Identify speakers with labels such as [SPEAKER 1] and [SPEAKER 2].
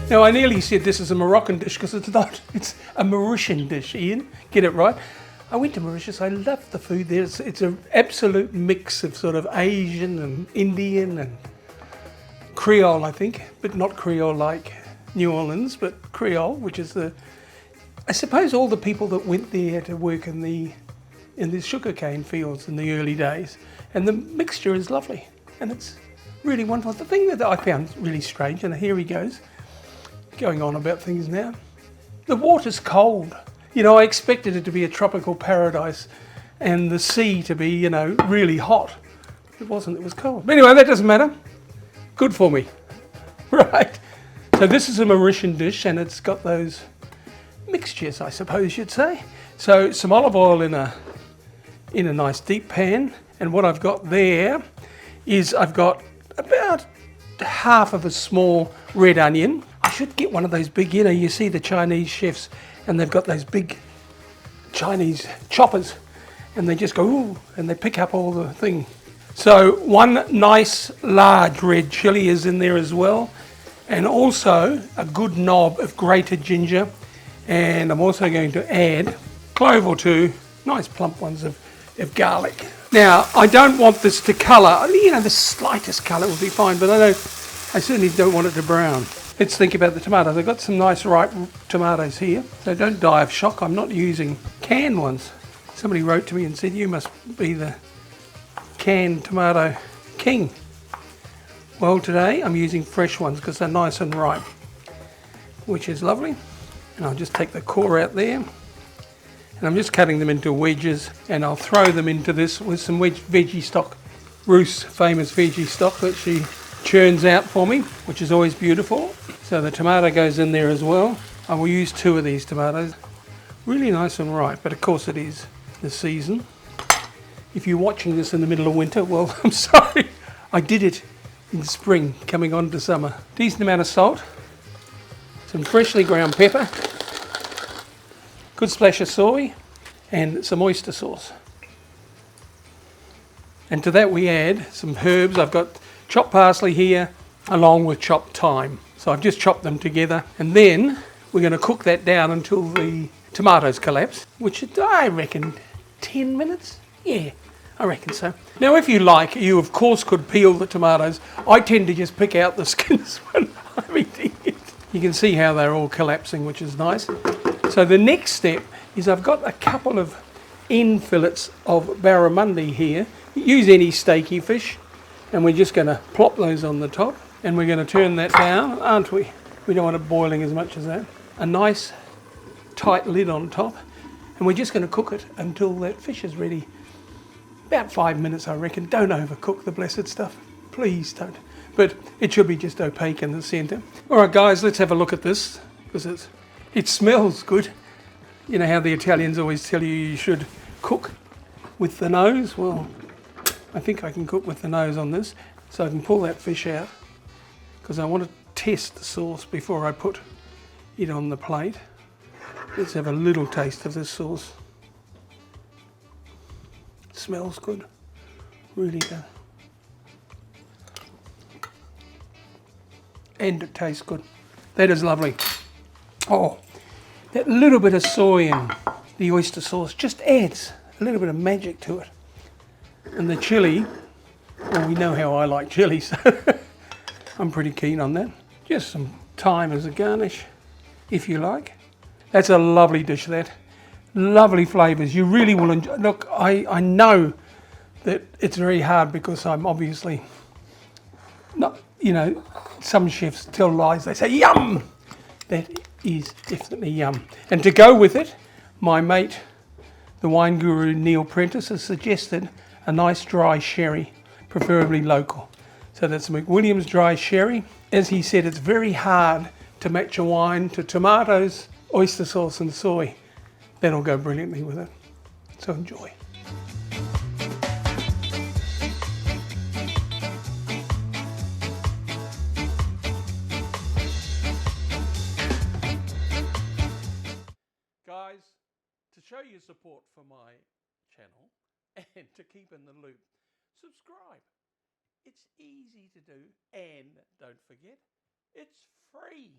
[SPEAKER 1] Now I nearly said this is a Moroccan dish because it's not. It's a Mauritian dish, Ian. Get it right. I went to Mauritius. I love the food there. It's an absolute mix of sort of Asian and Indian and Creole, I think, but not Creole like New Orleans, but Creole, which is I suppose all the people that went there to work in the sugarcane fields in the early days, and the mixture is lovely, and it's really wonderful. The thing that I found really strange, and here he goes, going on about things now, the water's cold. You know, I expected it to be a tropical paradise and the sea to be, you know, really hot. It wasn't, it was cold. But anyway, that doesn't matter. Good for me. Right. So this is a Mauritian dish, and it's got those mixtures, I suppose you'd say. So some olive oil in a nice deep pan, and what I've got there is I've got about half of a small red onion. I should get one of those big, you know, you see the Chinese chefs and they've got those big Chinese choppers and they just go, ooh, and they pick up all the thing. So one nice large red chilli is in there as well, and also a good knob of grated ginger, and I'm also going to add a clove or two, nice plump ones of garlic. Now, I don't want this to colour, you know, the slightest colour will be fine, but I certainly don't want it to brown. Let's think about the tomatoes. I've got some nice ripe tomatoes here, so don't die of shock. I'm not using canned ones. Somebody wrote to me and said, you must be the canned tomato king. Well, today I'm using fresh ones because they're nice and ripe, which is lovely. And I'll just take the core out there. And I'm just cutting them into wedges, and I'll throw them into this with some veggie stock. Ruth's famous veggie stock that she churns out for me, which is always beautiful. So the tomato goes in there as well. I will use 2 of these tomatoes. Really nice and ripe, but of course it is the season. If you're watching this in the middle of winter, well, I'm sorry. I did it in spring, coming on to summer. Decent amount of salt, some freshly ground pepper, good splash of soy, and some oyster sauce. And to that we add some herbs. I've got chopped parsley here, along with chopped thyme. So I've just chopped them together, and then we're going to cook that down until the tomatoes collapse, which I reckon 10 minutes? Yeah, I reckon so. Now, if you like, you of course could peel the tomatoes. I tend to just pick out the skins when I'm eating it. You can see how they're all collapsing, which is nice. So the next step is I've got a couple of end fillets of barramundi here. Use any steaky fish, and we're just going to plop those on the top, and we're going to turn that down, aren't we? We don't want it boiling as much as that. A nice tight lid on top, and we're just going to cook it until that fish is ready. About 5 minutes, I reckon. Don't overcook the blessed stuff. Please don't. But it should be just opaque in the centre. All right, guys, let's have a look at this, because it smells good. You know how the Italians always tell you should cook with the nose? Well, I think I can cook with the nose on this. So I can pull that fish out, because I want to test the sauce before I put it on the plate. Let's have a little taste of this sauce. It smells good, really does. And it tastes good. That is lovely. Oh, that little bit of soy and the oyster sauce just adds a little bit of magic to it. And the chilli, well, we know how I like chilli, so I'm pretty keen on that. Just some thyme as a garnish, if you like. That's a lovely dish, that. Lovely flavours. You really will enjoy. Look, I know that it's very hard because I'm obviously not, you know, some chefs tell lies. They say, yum! That is definitely yum. And to go with it, my mate, the wine guru Neil Prentice, has suggested a nice dry sherry, preferably local. So that's McWilliams dry sherry. As he said, it's very hard to match a wine to tomatoes, oyster sauce and soy. That'll go brilliantly with it. So enjoy. Guys, to show your support for my channel and to keep in the loop, subscribe. It's easy to do, and don't forget, it's free.